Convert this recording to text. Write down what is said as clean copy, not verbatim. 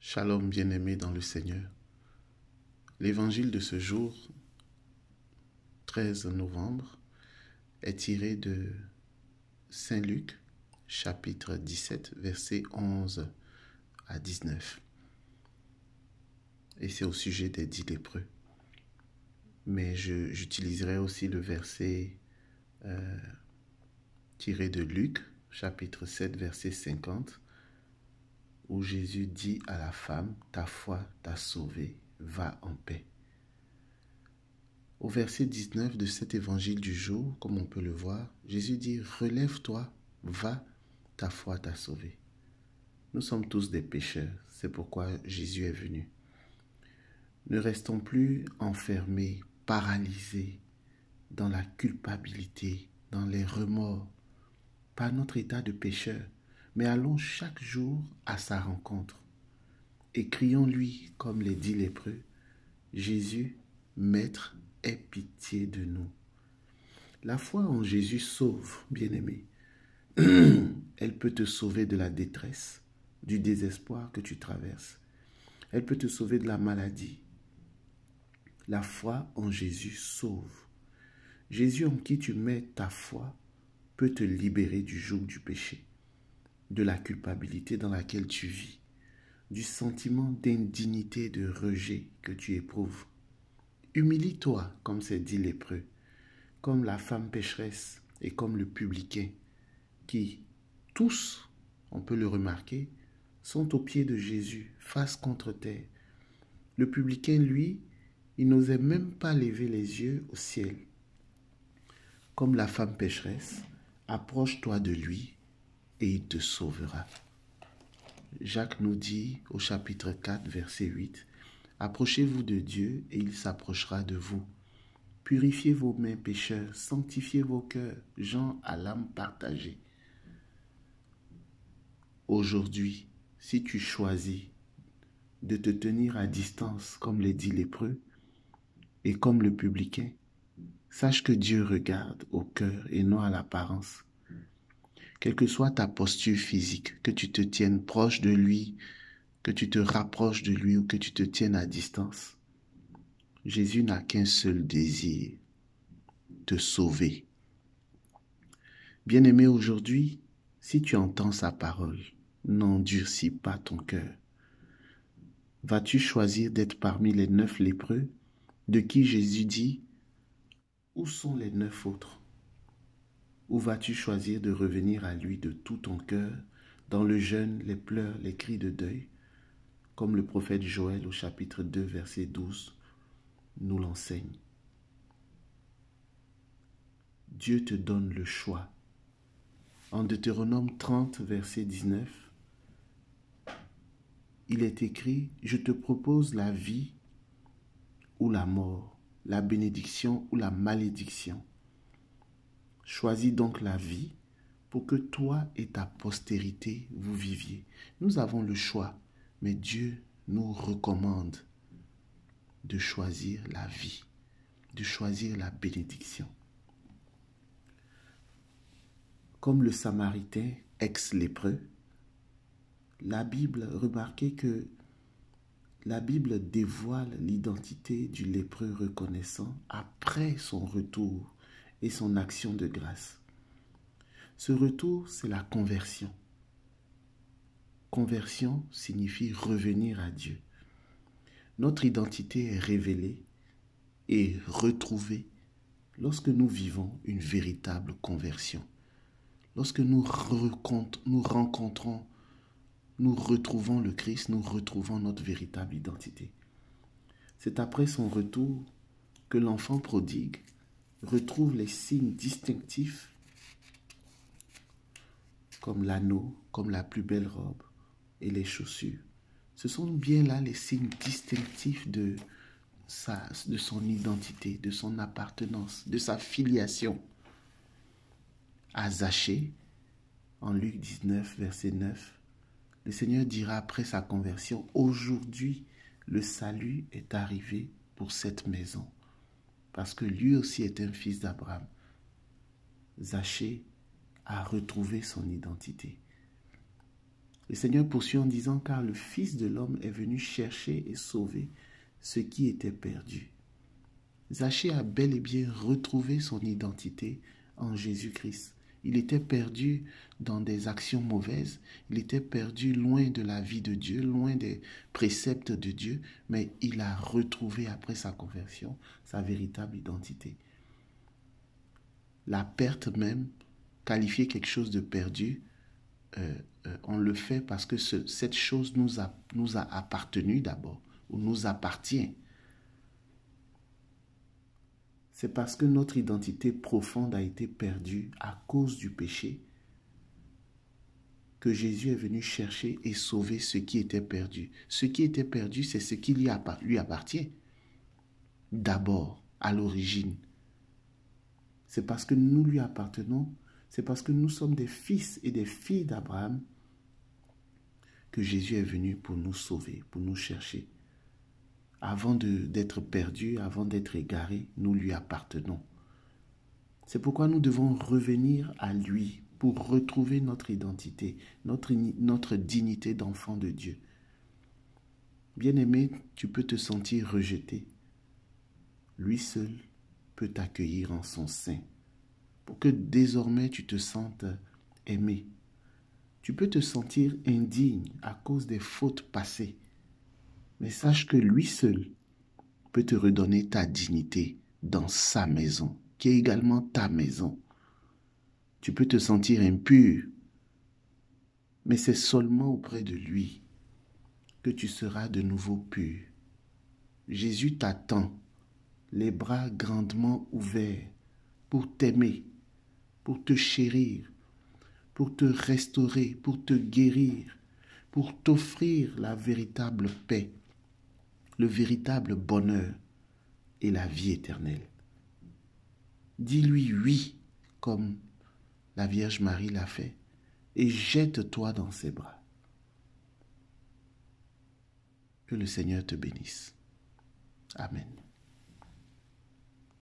Shalom bien-aimés dans le Seigneur. L'évangile de ce jour, 13 novembre, est tiré de Saint Luc, chapitre 17, versets 11 à 19. Et c'est au sujet des 10 lépreux. Mais j'utiliserai aussi le verset tiré de Luc, chapitre 7, verset 50, où Jésus dit à la femme, « Ta foi t'a sauvée, va en paix. » Au verset 19 de cet évangile du jour, comme on peut le voir, Jésus dit « Relève-toi, va, ta foi t'a sauvé. » Nous sommes tous des pécheurs, c'est pourquoi Jésus est venu. Ne restons plus enfermés, paralysés dans la culpabilité, dans les remords, par notre état de pécheur, mais allons chaque jour à sa rencontre et crions-lui comme les 10 lépreux, « Jésus, Maître, aie pitié de nous. » La foi en Jésus sauve, bien-aimé. Elle peut te sauver de la détresse, du désespoir que tu traverses. Elle peut te sauver de la maladie. La foi en Jésus sauve. Jésus en qui tu mets ta foi peut te libérer du joug du péché, de la culpabilité dans laquelle tu vis, du sentiment d'indignité et de rejet que tu éprouves. Humilie-toi comme ces 10 lépreux, comme la femme pécheresse et comme le publicain, qui, tous, on peut le remarquer, sont aux pieds de Jésus, face contre terre. Le publicain, lui, il n'osait même pas lever les yeux au ciel. Comme la femme pécheresse, approche-toi de lui et il te sauvera. Jacques nous dit au chapitre 4, verset 8, « Approchez-vous de Dieu et il s'approchera de vous. Purifiez vos mains pécheurs, sanctifiez vos cœurs, gens à l'âme partagée. » Aujourd'hui, si tu choisis de te tenir à distance comme les 10 lépreux et comme le publicain, sache que Dieu regarde au cœur et non à l'apparence. Quelle que soit ta posture physique, que tu te tiennes proche de lui, que tu te rapproches de lui ou que tu te tiennes à distance, Jésus n'a qu'un seul désir, te sauver. Bien-aimé, aujourd'hui, si tu entends sa parole, n'endurcis pas ton cœur. Vas-tu choisir d'être parmi les 9 lépreux de qui Jésus dit « Où sont les 9 autres ?» Ou vas-tu choisir de revenir à lui de tout ton cœur, dans le jeûne, les pleurs, les cris de deuil, comme le prophète Joël au chapitre 2, verset 12, nous l'enseigne. Dieu te donne le choix. En Deutéronome 30, verset 19, il est écrit « Je te propose la vie ou la mort, la bénédiction ou la malédiction. Choisis donc la vie pour que toi et ta postérité vous viviez. » Nous avons le choix, mais Dieu nous recommande de choisir la vie, de choisir la bénédiction. Comme le Samaritain ex-lépreux, la Bible, remarquez que la Bible dévoile l'identité du lépreux reconnaissant après son retour et son action de grâce. Ce retour, c'est la conversion. Conversion signifie revenir à Dieu. Notre identité est révélée et retrouvée lorsque nous vivons une véritable conversion. Lorsque nous rencontrons, nous retrouvons le Christ, nous retrouvons notre véritable identité. C'est après son retour que l'enfant prodigue retrouve les signes distinctifs comme l'anneau, comme la plus belle robe et les chaussures. Ce sont bien là les signes distinctifs de son identité, de son appartenance, de sa filiation. À Zachée, en Luc 19, verset 9, le Seigneur dira après sa conversion, « Aujourd'hui, le salut est arrivé pour cette maison, parce que lui aussi est un fils d'Abraham. » Zachée a retrouvé son identité. Le Seigneur poursuit en disant, car le Fils de l'homme est venu chercher et sauver ce qui était perdu. Zachée a bel et bien retrouvé son identité en Jésus-Christ. Il était perdu dans des actions mauvaises, il était perdu loin de la vie de Dieu, loin des préceptes de Dieu, mais il a retrouvé après sa conversion sa véritable identité. La perte même, qualifier quelque chose de perdu, on le fait parce que cette chose nous a appartenu d'abord, ou nous appartient. C'est parce que notre identité profonde a été perdue à cause du péché que Jésus est venu chercher et sauver ce qui était perdu. Ce qui était perdu, c'est ce qui lui appartient. D'abord, à l'origine. C'est parce que nous lui appartenons, c'est parce que nous sommes des fils et des filles d'Abraham que Jésus est venu pour nous sauver, pour nous chercher. Avant d'être perdus, avant d'être égarés, nous lui appartenons. C'est pourquoi nous devons revenir à lui pour retrouver notre identité, notre dignité d'enfant de Dieu. Bien-aimé, tu peux te sentir rejeté. Lui seul peut t'accueillir en son sein pour que désormais tu te sentes aimé. Tu peux te sentir indigne à cause des fautes passées, mais sache que lui seul peut te redonner ta dignité dans sa maison, qui est également ta maison. Tu peux te sentir impur, mais c'est seulement auprès de lui que tu seras de nouveau pur. Jésus t'attend, les bras grandement ouverts, pour t'aimer, pour te chérir, pour te restaurer, pour te guérir, pour t'offrir la véritable paix, le véritable bonheur et la vie éternelle. Dis-lui oui, comme la Vierge Marie l'a fait, et jette-toi dans ses bras. Que le Seigneur te bénisse. Amen.